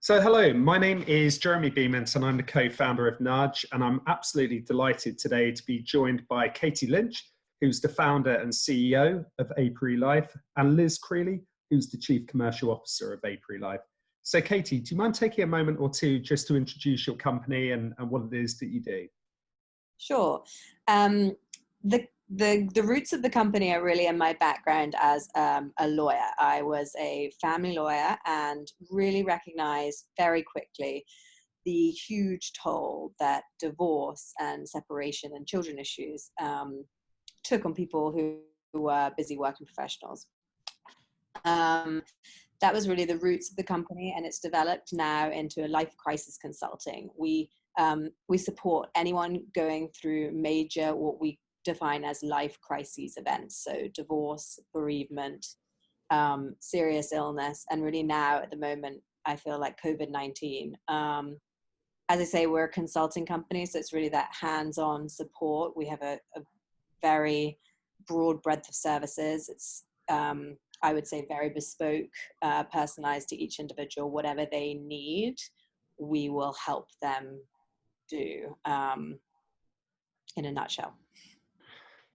So hello, my name is Jeremy Beament and I'm the co-founder of Nudge, and I'm absolutely delighted today to be joined by Katie Lynch, who's the founder and CEO of Apiary Life, and Liz Crilley, who's the Chief Commercial Officer of Apiary Life. So Katie, do you mind taking a moment or two just to introduce your company and what it is that you do? Sure. The roots of the company are really in my background as a lawyer. I was a family lawyer and really recognized very quickly the huge toll that divorce and separation and children issues took on people who were busy working professionals. That was really the roots of the company, and it's developed now into a life crisis consulting. We support anyone going through major, what we define as life crises events, so divorce, bereavement, serious illness, and really now at the moment, I feel like COVID-19. As I say, we're a consulting company, so it's really that hands-on support. We have a very broad breadth of services. It's I would say very bespoke, personalized to each individual. Whatever they need, we will help them do, in a nutshell.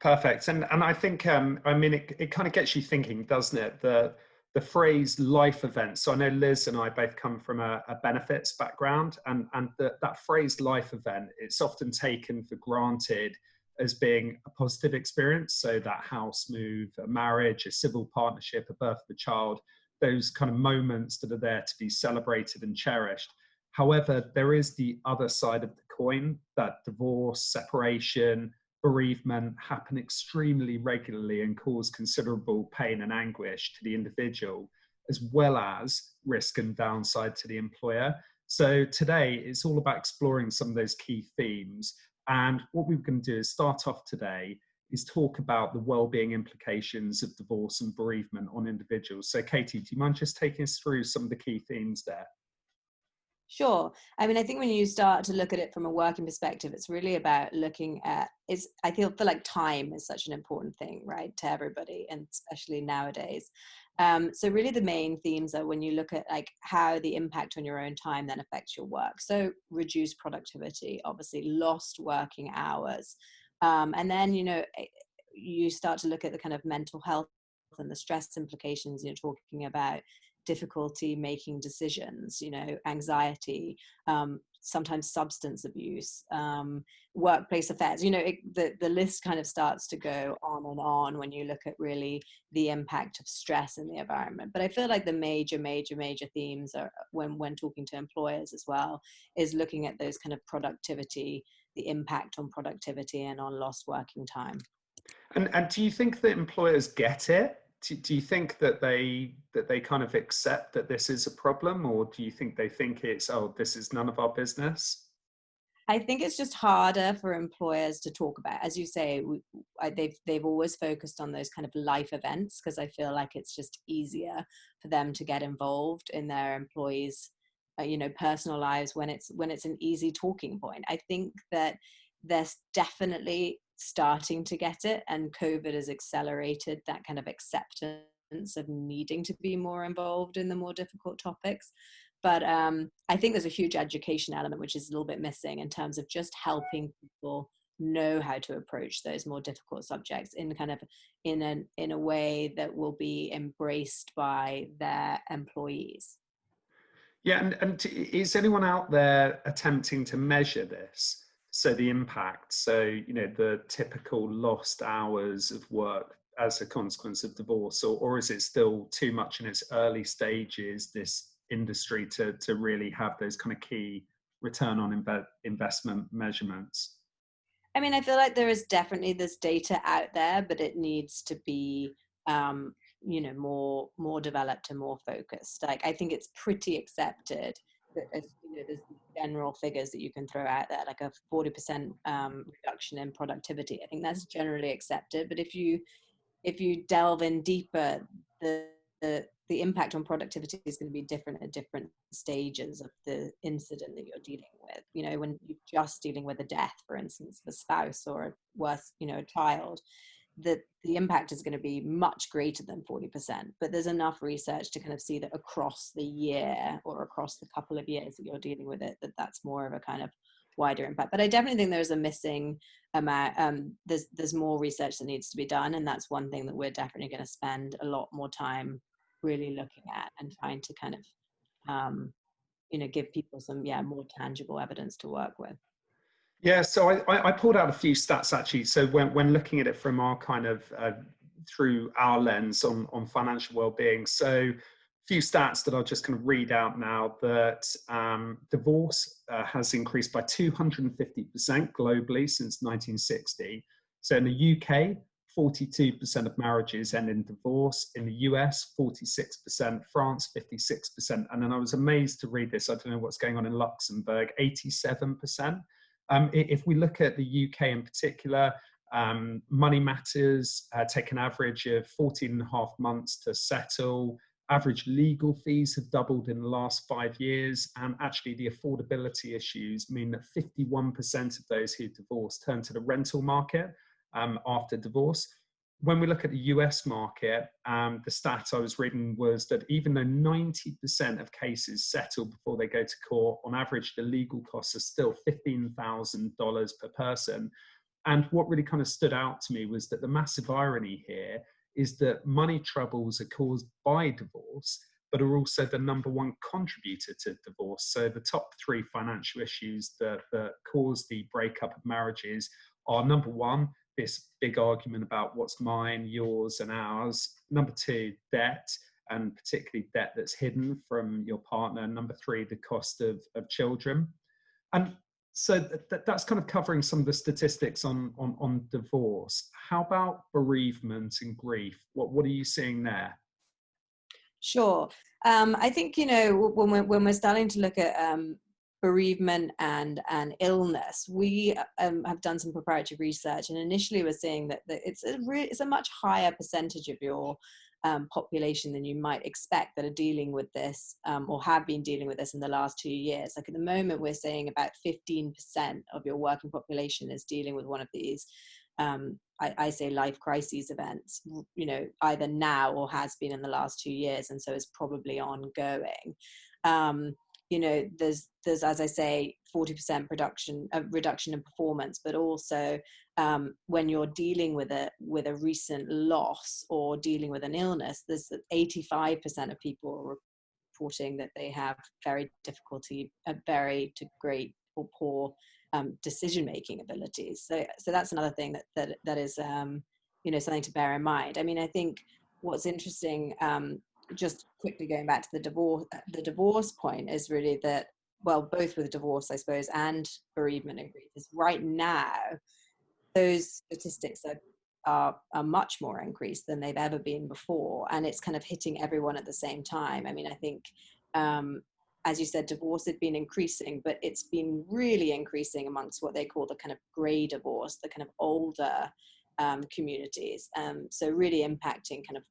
Perfect. And I think, I mean, it kind of gets you thinking, doesn't it? The phrase life event. So I know Liz and I both come from a benefits background, and that phrase life event, it's often taken for granted as being a positive experience. So that house move, a marriage, a civil partnership, a birth of a child, those kind of moments that are there to be celebrated and cherished. However, there is the other side of the coin, that divorce, separation, bereavement happen extremely regularly and cause considerable pain and anguish to the individual, as well as risk and downside to the employer. So today it's all about exploring some of those key themes. And what we're going to do is start off today is talk about the well-being implications of divorce and bereavement on individuals. So Katie, do you mind just taking us through some of the key themes there? Sure. I mean, I think when you start to look at it from a working perspective, it's really about looking at, I feel like time is such an important thing, right, to everybody, and especially nowadays. So really the main themes are when you look at like how the impact on your own time then affects your work. So reduced productivity, obviously lost working hours. And then, you start to look at the kind of mental health and the stress implications. You're talking about difficulty making decisions, anxiety, sometimes substance abuse, workplace affairs, the list kind of starts to go on and on when you look at really the impact of stress in the environment. But I feel like the major themes are when talking to employers as well, is looking at those kind of productivity, the impact on productivity and on lost working time. And do you think that employers get it? Do you think that they kind of accept that this is a problem, or do you think they think it's, oh, this is none of our business? I think it's just harder for employers to talk about. As you say, they've always focused on those kind of life events, because I feel like it's just easier for them to get involved in their employees' personal lives when it's an easy talking point. I think that there's definitely starting to get it, and COVID has accelerated that kind of acceptance of needing to be more involved in the more difficult topics. But I think there's a huge education element which is a little bit missing in terms of just helping people know how to approach those more difficult subjects in kind of in a way that will be embraced by their employees. Yeah, and is anyone out there attempting to measure this? So the impact, so, the typical lost hours of work as a consequence of divorce, or is it still too much in its early stages, this industry, to really have those kind of key return on investment measurements? I mean, I feel like there is definitely this data out there, but it needs to be, more developed and more focused. Like, I think it's pretty accepted that, there's general figures that you can throw out there, like a 40% reduction in productivity. I think that's generally accepted. But if you delve in deeper, the impact on productivity is going to be different at different stages of the incident that you're dealing with. When you're just dealing with a death, for instance, of a spouse, or worse, a child, the impact is going to be much greater than 40%, but there's enough research to kind of see that across the year or across the couple of years that you're dealing with it, that's more of a kind of wider impact. But I definitely think there's a missing amount. There's more research that needs to be done, and that's one thing that we're definitely going to spend a lot more time really looking at and trying to kind of give people some more tangible evidence to work with. Yeah, so I pulled out a few stats actually. So when looking at it from our kind of through our lens on financial well-being, so a few stats that I'll just kind of read out now. That divorce has increased by 250% globally since 1960. So in the UK, 42% of marriages end in divorce. In the US, 46%. France, 56%. And then I was amazed to read this. I don't know what's going on in Luxembourg, 87%. If we look at the UK in particular, money matters take an average of 14 and a half months to settle. Average legal fees have doubled in the last 5 years. And actually the affordability issues mean that 51% of those who divorce turn to the rental market after divorce. When we look at the US market, the stat I was reading was that even though 90% of cases settle before they go to court, on average, the legal costs are still $15,000 per person. And what really kind of stood out to me was that the massive irony here is that money troubles are caused by divorce, but are also the number one contributor to divorce. So the top 3 financial issues that cause the breakup of marriages are, number one, this big argument about what's mine, yours, and ours. Number 2, debt, and particularly debt that's hidden from your partner. Number 3, the cost of children. And so that's kind of covering some of the statistics on divorce. How about bereavement and grief? What are you seeing there? Sure. I think, when we're starting to look at bereavement and illness, we have done some proprietary research, and initially we're seeing that it's a much higher percentage of your population than you might expect that are dealing with this or have been dealing with this in the last 2 years. Like at the moment, we're saying about 15% of your working population is dealing with one of these I say life crises events, either now or has been in the last 2 years, and so it's probably ongoing. There's as I say, 40% reduction in performance, but also when you're dealing with a recent loss or dealing with an illness, there's 85% of people are reporting that they have very great or poor decision-making abilities. So that's another thing that is something to bear in mind. I mean, I think what's interesting, just quickly going back to the divorce point, is really that, well, both with divorce, I suppose, and bereavement and grief, is right now those statistics are much more increased than they've ever been before, and it's kind of hitting everyone at the same time. I mean, I think as you said, divorce had been increasing, but it's been really increasing amongst what they call the kind of grey divorce, the kind of older communities. So really impacting kind of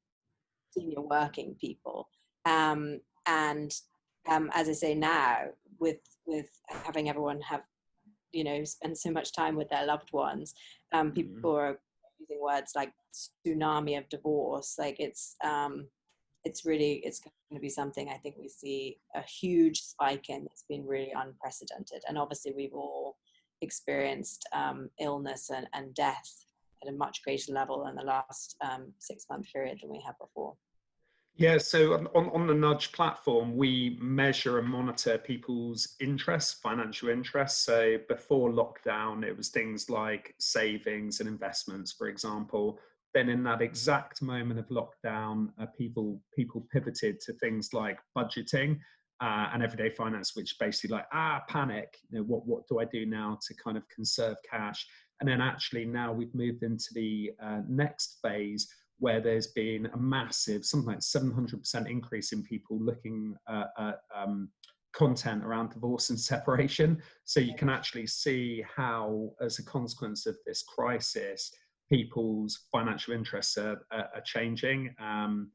senior working people. And as I say now, with having everyone have, spend so much time with their loved ones, people are using words like tsunami of divorce. Like it's going to be something I think we see a huge spike in. It's been really unprecedented. And obviously we've all experienced illness and death at a much greater level in the last 6-month period than we have before. Yeah, so on the Nudge platform, we measure and monitor people's interests, financial interests. So before lockdown, it was things like savings and investments, for example. Then in that exact moment of lockdown, people pivoted to things like budgeting and everyday finance, which basically like, panic, what do I do now to kind of conserve cash? And then actually now we've moved into the next phase, where there's been a massive, something like 700% increase in people looking at content around divorce and separation. So you can actually see how, as a consequence of this crisis, people's financial interests are changing. And,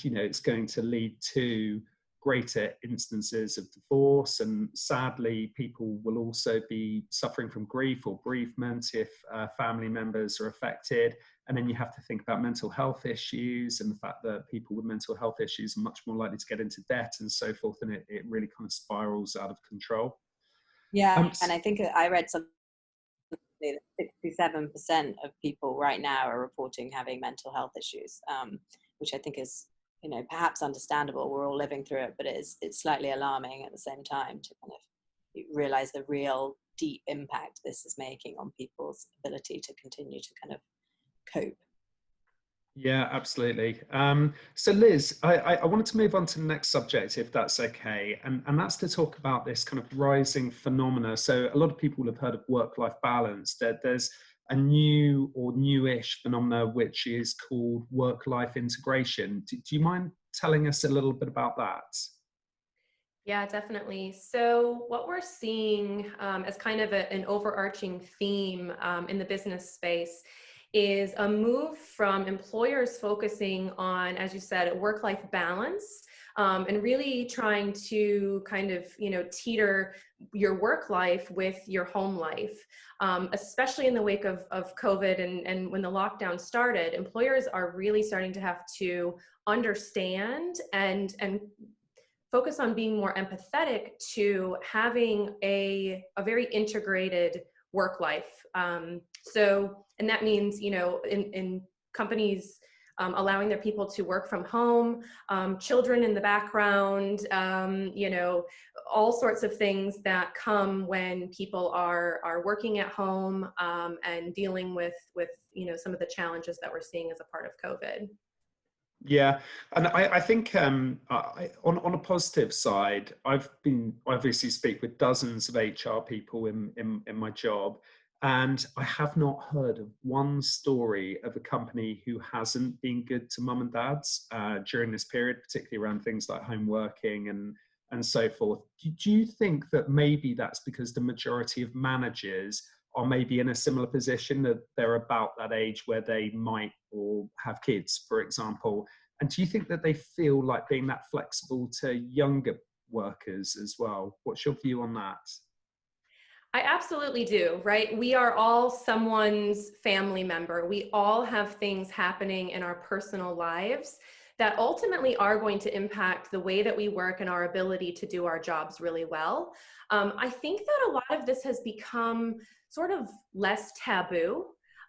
it's going to lead to greater instances of divorce. And sadly, people will also be suffering from grief or bereavement if family members are affected. And then you have to think about mental health issues and the fact that people with mental health issues are much more likely to get into debt and so forth. And it really kind of spirals out of control. Yeah, Um, and I think I read something that 67% of people right now are reporting having mental health issues, which I think is, perhaps understandable. We're all living through it, but it's slightly alarming at the same time to kind of realize the real deep impact this is making on people's ability to continue to kind of cope. Yeah, absolutely. So Liz, I wanted to move on to the next subject, if that's okay. And that's to talk about this kind of rising phenomena. So a lot of people have heard of work-life balance. There's a new or newish phenomena, which is called work-life integration. Do you mind telling us a little bit about that? Yeah, definitely. So, what we're seeing as kind of an overarching theme in the business space is a move from employers focusing on, as you said, work-life balance, and really trying to kind of, teeter your work life with your home life, especially in the wake of COVID and when the lockdown started. Employers are really starting to have to understand and focus on being more empathetic to having a very integrated work life. And that means, in companies, allowing their people to work from home, children in the background, all sorts of things that come when people are working at home, and dealing with, some of the challenges that we're seeing as a part of COVID. Yeah, and I think on a positive side, I've been obviously speak with dozens of HR people in my job, and I have not heard of one story of a company who hasn't been good to mum and dads during this period, particularly around things like home working and so forth. Do you think that maybe that's because the majority of managers are maybe in a similar position, that they're about that age where they might or have kids, for example? And do you think that they feel like being that flexible to younger workers as well? What's your view on that? I absolutely do, right? We are all someone's family member. We all have things happening in our personal lives that ultimately are going to impact the way that we work and our ability to do our jobs really well. I think that a lot of this has become sort of less taboo.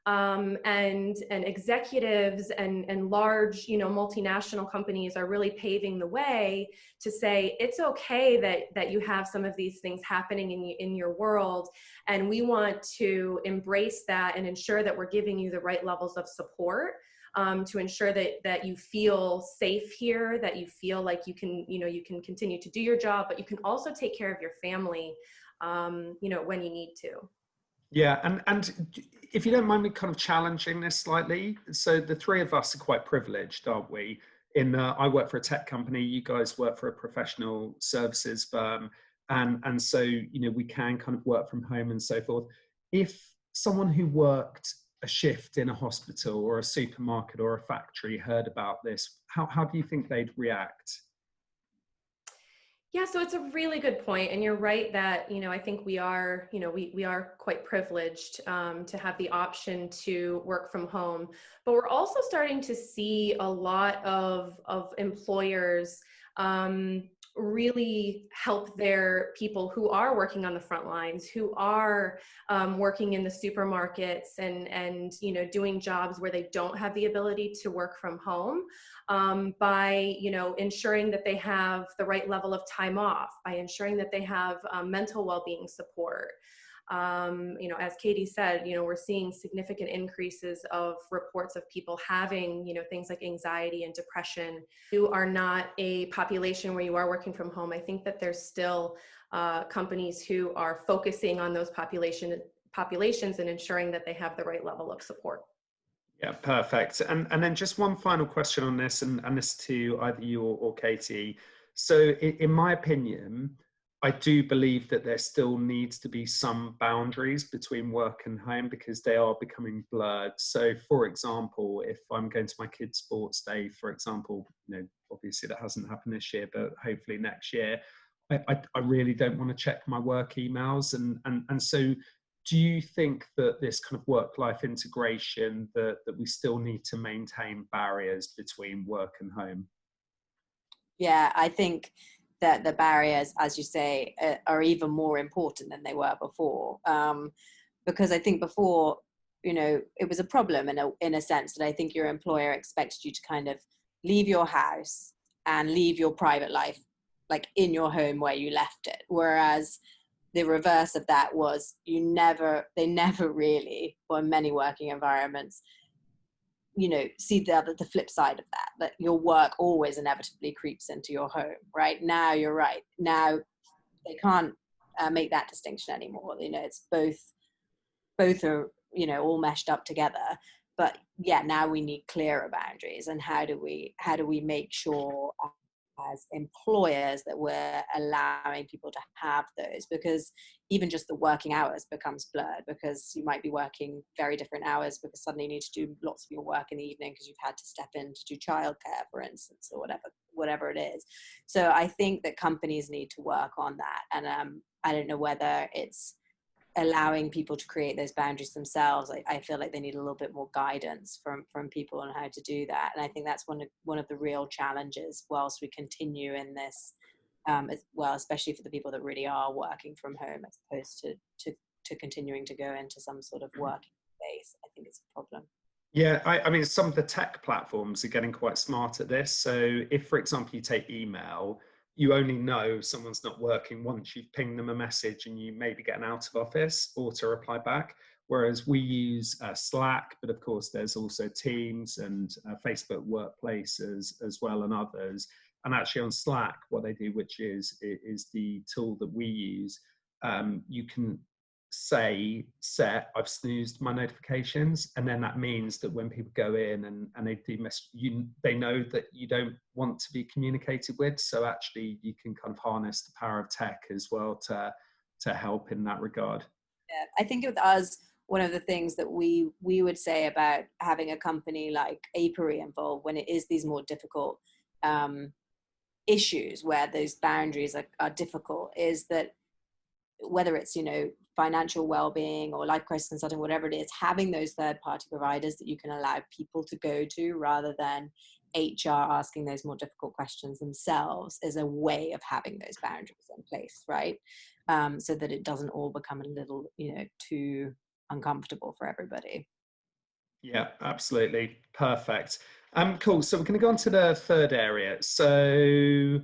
And executives and large, multinational companies are really paving the way to say it's okay that you have some of these things happening in your world, and we want to embrace that and ensure that we're giving you the right levels of support, to ensure that you feel safe here, that you feel like you can continue to do your job, but you can also take care of your family, when you need to. Yeah, and if you don't mind me kind of challenging this slightly, so the three of us are quite privileged, aren't we? I work for a tech company, you guys work for a professional services firm, and so we can kind of work from home and so forth. If someone who worked a shift in a hospital or a supermarket or a factory heard about this, how do you think they'd react? Yeah, so it's a really good point, and you're right that I think we are we are quite privileged, to have the option to work from home, but we're also starting to see a lot of employers really help their people who are working on the front lines, who are working in the supermarkets and doing jobs where they don't have the ability to work from home, by ensuring that they have the right level of time off, by ensuring that they have mental well-being support. As Katie said, we're seeing significant increases of reports of people having, things like anxiety and depression. You are not a population where you are working from home. I think that there's still companies who are focusing on those populations and ensuring that they have the right level of support. Yeah, perfect. And then just one final question on this, and this to either you or Katie. So in my opinion, I do believe that there still needs to be some boundaries between work and home because they are becoming blurred. So for example, if I'm going to my kids' sports day, for example, obviously that hasn't happened this year, but hopefully next year, I really don't want to check my work emails. And so do you think that this kind of work-life integration, that we still need to maintain barriers between work and home? Yeah, I think that the barriers, as you say, are even more important than they were before. Because I think before, it was a problem in a sense that I think your employer expected you to kind of leave your house and leave your private life like in your home where you left it. Whereas the reverse of that was they never really, or in many working environments, see the flip side of that your work always inevitably creeps into your home. Right now, you're right. Now they can't make that distinction anymore. It's both are all meshed up together. But yeah, now we need clearer boundaries. And how do we make sure as employers that we're allowing people to have those? Because even just the working hours becomes blurred, because you might be working very different hours because suddenly you need to do lots of your work in the evening because you've had to step in to do childcare, for instance, or whatever it is. So I think that companies need to work on that. And I don't know whether it's allowing people to create those boundaries themselves. I feel like they need a little bit more guidance from people on how to do that. And I think that's one of the real challenges whilst we continue in this, as well, especially for the people that really are working from home as opposed to continuing to go into some sort of working space. I think it's a problem. Yeah, I mean, some of the tech platforms are getting quite smart at this. So if, for example, you take email, you only know someone's not working once you've pinged them a message and you maybe get an out of office or to reply back. Whereas we use Slack, but of course there's also Teams and Facebook Workplace as well, and others. And actually on Slack, what they do, which is the tool that we use, you can set I've snoozed my notifications, and then that means that when people go in and they do mess you, they know that you don't want to be communicated with. So actually you can kind of harness the power of tech as well to help in that regard. Yeah, I think with us, one of the things that we would say about having a company like Apiary involved when it is these more difficult issues where those boundaries are difficult, is that whether it's financial well-being or life crisis consulting, whatever it is, having those third-party providers that you can allow people to go to rather than HR asking those more difficult questions themselves is a way of having those boundaries in place, right? So that it doesn't all become a little too uncomfortable for everybody. Yeah, absolutely. Perfect. Cool. So we're going to go on to the third area. So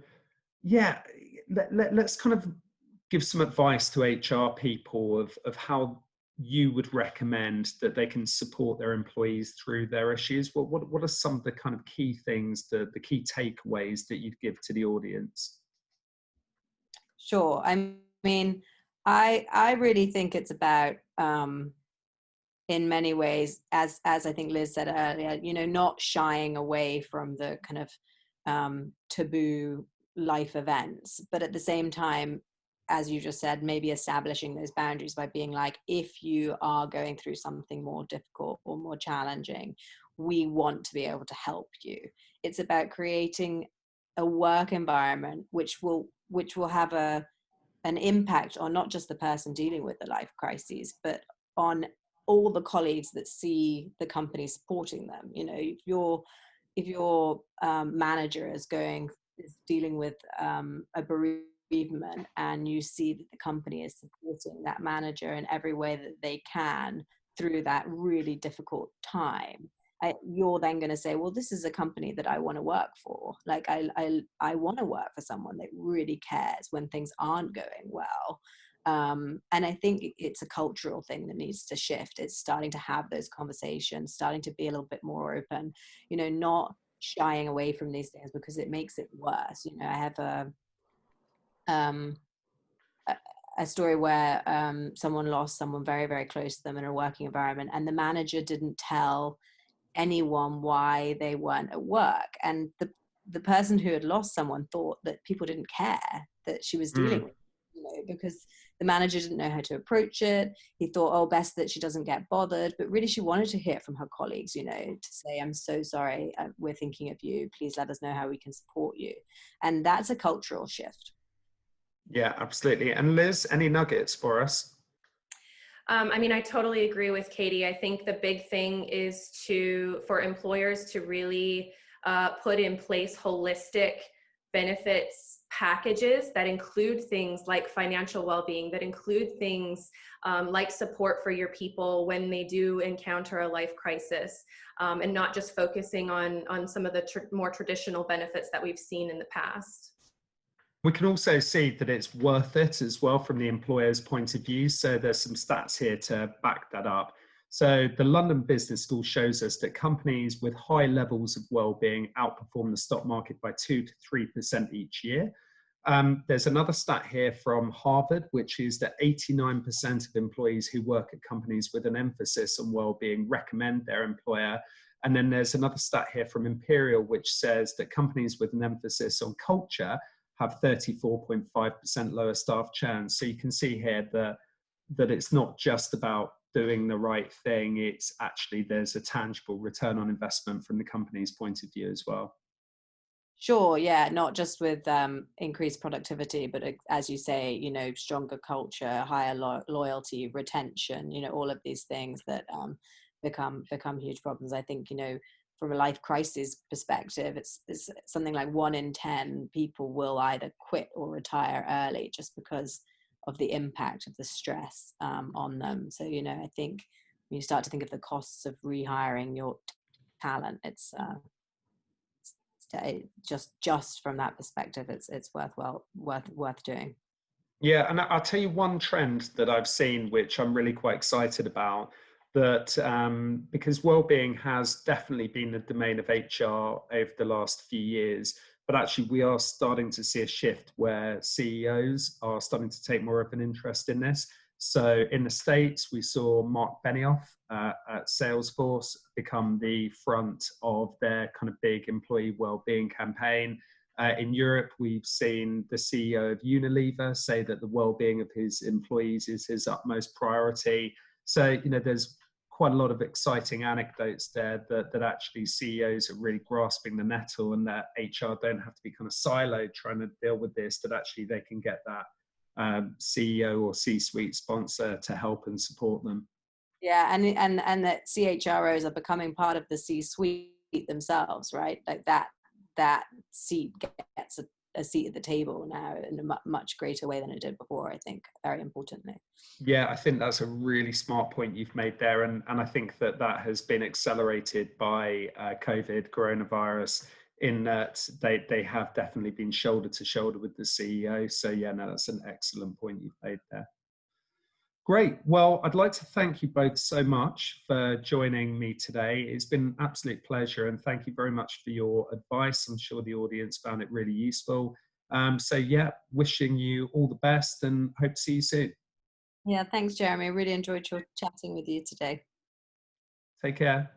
yeah, let's kind of give some advice to HR people of how you would recommend that they can support their employees through their issues. What are some of the kind of key things, the key takeaways that you'd give to the audience? Sure. I mean, I really think it's about in many ways, as I think Liz said earlier, not shying away from the kind of taboo life events, but at the same time, as you just said, maybe establishing those boundaries by being like, if you are going through something more difficult or more challenging, we want to be able to help you. It's about creating a work environment which will have an impact on not just the person dealing with the life crises, but on all the colleagues that see the company supporting them. If your manager is dealing with a bereavement, and you see that the company is supporting that manager in every way that they can through that really difficult time, you're then going to say, well, this is a company that I want to work for. Like I want to work for someone that really cares when things aren't going well. And I think it's a cultural thing that needs to shift. It's starting to have those conversations, starting to be a little bit more open, not shying away from these things because it makes it worse. I have a story where someone lost someone very, very close to them in a working environment, and the manager didn't tell anyone why they weren't at work. And the person who had lost someone thought that people didn't care that she was dealing with, because the manager didn't know how to approach it. He thought, oh, best that she doesn't get bothered. But really, she wanted to hear from her colleagues, to say, I'm so sorry, we're thinking of you. Please let us know how we can support you. And that's a cultural shift. Yeah, absolutely. And Liz, any nuggets for us? I mean, I totally agree with Katie. I think the big thing is for employers to really put in place holistic benefits packages that include things like financial well-being, that include things like support for your people when they do encounter a life crisis, and not just focusing on some of the more traditional benefits that we've seen in the past. We can also see that it's worth it as well from the employer's point of view. So there's some stats here to back that up. So the London Business School shows us that companies with high levels of well-being outperform the stock market by 2 to 3% each year. There's another stat here from Harvard, which is that 89% of employees who work at companies with an emphasis on well-being recommend their employer. And then there's another stat here from Imperial, which says that companies with an emphasis on culture have 34.5% lower staff churn. So you can see here that it's not just about doing the right thing, it's actually there's a tangible return on investment from the company's point of view as well. Sure, yeah, not just with increased productivity, but as you say, you know, stronger culture, higher loyalty, retention, you know, all of these things that become huge problems. I think, you know, from a life crisis perspective, it's something like 1 in 10 people will either quit or retire early just because of the impact of the stress on them. So, you know, I think when you start to think of the costs of rehiring your talent, it's just from that perspective, it's worth doing. Yeah, and I'll tell you one trend that I've seen, which I'm really quite excited about, that because well-being has definitely been the domain of HR over the last few years, but actually we are starting to see a shift where CEOs are starting to take more of an interest in this. So in the States, we saw Mark Benioff at Salesforce become the front of their kind of big employee well-being campaign. In Europe, we've seen the CEO of Unilever say that the well-being of his employees is his utmost priority. So, you know, there's quite a lot of exciting anecdotes there that actually CEOs are really grasping the nettle, and that HR don't have to be kind of siloed trying to deal with this, that actually they can get that CEO or C-suite sponsor to help and support them. Yeah, and that CHROs are becoming part of the C-suite themselves, right? Like that seat gets a seat at the table now in a much greater way than it did before, I think, very importantly. Yeah, I think that's a really smart point you've made there. And I think that has been accelerated by COVID, coronavirus, in that they have definitely been shoulder to shoulder with the CEO. So yeah, no, that's an excellent point you've made there. Great. Well, I'd like to thank you both so much for joining me today. It's been an absolute pleasure, and thank you very much for your advice. I'm sure the audience found it really useful. So yeah, wishing you all the best and hope to see you soon. Yeah, thanks, Jeremy. I really enjoyed chatting with you today. Take care.